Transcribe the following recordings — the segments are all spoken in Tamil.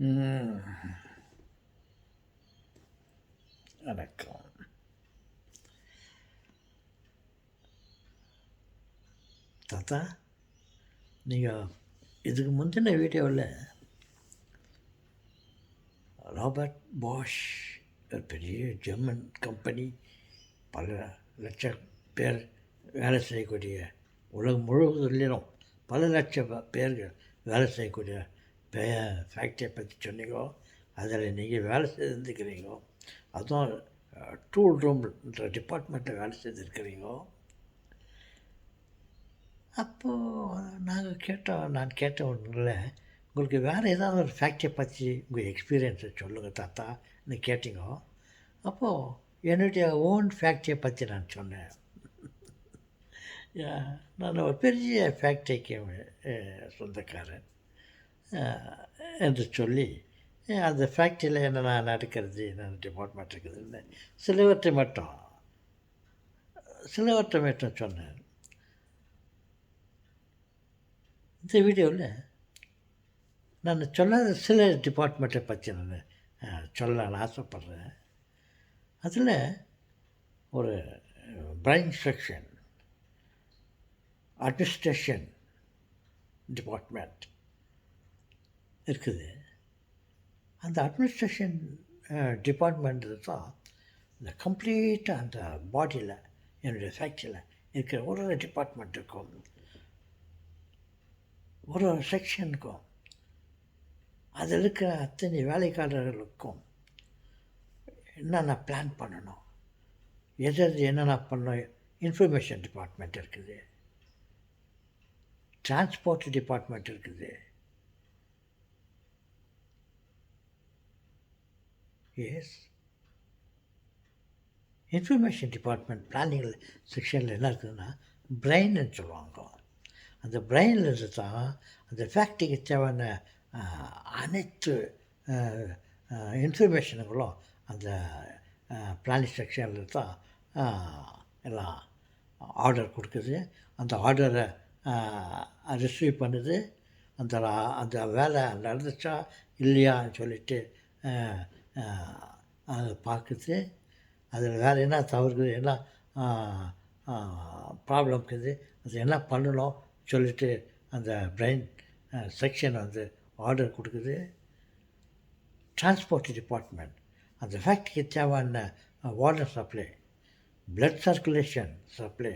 ம். வணக்கம். தாத்தா, நீங்கள் இதுக்கு முந்தின வீடியோவில் ராபர்ட் பாஷ் ஒரு பெரிய ஜெர்மன் கம்பெனி, பல லட்சம் பேர் வேலை செய்யக்கூடிய, உலகம் முழுவதிலும் பல லட்சம் பேர்கள் வேலை செய்யக்கூடிய ஃபேக்ட்ரியை பற்றி சொன்னீங்க. அதில் நீங்கள் வேலை செய்திருக்கிறீங்க. அதுவும் டூல் ரூம்ன்ற டிபார்ட்மெண்ட்டில் வேலை செய்திருக்கிறீங்க. அப்போது நான் கேட்ட ஒன்றில், உங்களுக்கு வேறு ஏதாவது ஒரு ஃபேக்ட்ரியை பற்றி உங்கள் எக்ஸ்பீரியன்ஸை சொல்லுங்கள் தாத்தான்னு கேட்டீங்க. அப்போது என்னுடைய ஓன் ஃபேக்ட்ரியை பற்றி நான் சொன்னேன். நான் ஒரு பெரிய ஃபேக்ட்ரிக்கு சொந்தக்காரன் என்று சொல்லி, அந்த ஃபேக்ட்ரியில் என்னென்ன நடக்கிறது, என்னென்ன டிபார்ட்மெண்ட் இருக்குதுன்னு சிலவற்றை மட்டும் சொன்னேன். இந்த வீடியோவில் நான் சொல்லாத சில டிபார்ட்மெண்ட்டை பற்றி நான் சொல்லலான்னு ஆசைப்பட்றேன். அதில் ஒரு பிரைன் செக்ஷன், அட்மினிஸ்ட்ரேஷன் டிபார்ட்மெண்ட் இருக்குது. அந்த அட்மினிஸ்ட்ரேஷன் டிபார்ட்மெண்ட்டு தான் இந்த கம்ப்ளீட்டாக அந்த பாடியில், என்னுடைய ஃபேக்ட்ரியில் இருக்கிற ஒரு டிபார்ட்மெண்ட்டுக்கும் ஒரு செக்ஷனுக்கும் அதில் இருக்கிற அத்தனை வேலைக்காரர்களுக்கும் என்னென்ன பிளான் பண்ணணும், என்னென்ன பண்ணணும். இன்ஃபர்மேஷன் டிபார்ட்மெண்ட் இருக்குது, டிரான்ஸ்போர்ட் டிபார்ட்மெண்ட் இருக்குது. எஸ், இன்ஃபர்மேஷன் டிபார்ட்மெண்ட் பிளானிங் செக்ஷனில் என்ன இருக்குதுன்னா பிரெயின்னு சொல்லுவாங்க. அந்த பிரெயினில் இருந்து தான் அந்த ஃபேக்ட்ரிக்கு தேவையான அனைத்து இன்ஃபர்மேஷனுங்களும் அந்த பிளானிங் செக்ஷனில் தான் எல்லாம் ஆர்டர் கொடுக்குது. அந்த ஆர்டரை ரிசீவ் பண்ணுது. அந்த வேலை நடந்துச்சா இல்லையான்னு சொல்லிட்டு அதை பார்க்குது. அதில் வேறு என்ன தவறுக்குது, என்ன ப்ராப்ளம் இருக்குது, அது என்ன பண்ணணும் சொல்லிட்டு அந்த பிரெயின் செக்ஷன் ஆர்டர் கொடுக்குது. டிரான்ஸ்போர்ட் டிபார்ட்மெண்ட் அந்த ஃபேக்ட்ரிக்கு தேவையான water supply, blood circulation supply.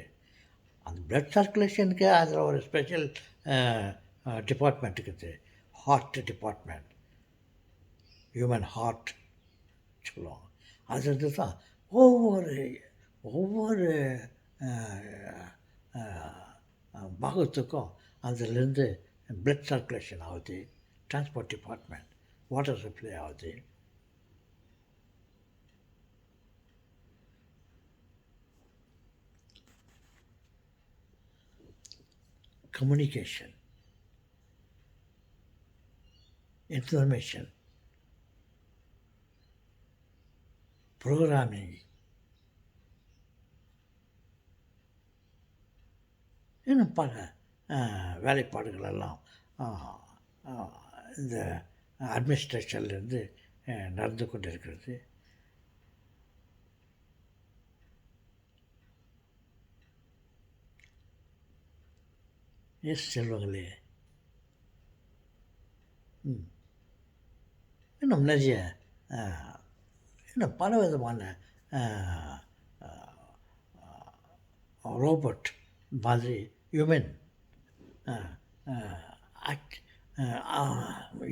அந்த பிளட் சர்க்குலேஷனுக்கு அதில் ஒரு ஸ்பெஷல் டிபார்ட்மெண்ட் இருக்குது, ஹார்ட் டிபார்ட்மெண்ட், ஹியூமன் ஹார்ட் சொல்லுவாங்க. அது தான் ஒவ்வொரு பாகத்துக்கும் அதிலிருந்து பிளட் சர்க்குலேஷன் ஆகுது. டிரான்ஸ்போர்ட் டிபார்ட்மெண்ட் வாட்டர் சப்ளை ஆகுது. கம்யூனிகேஷன், இன்ஃபர்மேஷன், ப்ரோக்ராமிங், இன்னும் பல வேலைப்பாடுகள் எல்லாம் இந்த அட்மினிஸ்ட்ரேஷன்லேருந்து நடந்து கொண்டு இருக்கிறது. எஸ் செல்வங்களே, இன்னும் நிறைய இன்னும் பல விதமான ரோபோட் மாதிரி ஹியூமன்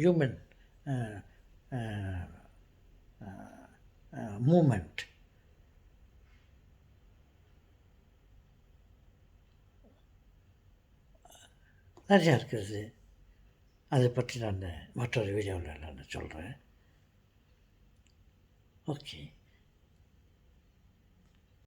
ஹியூமன் மூமெண்ட் நிறையா இருக்குது. அதை பற்றி நான் மற்றொரு வீடியோவில் நான் சொல்கிறேன். ஓகே.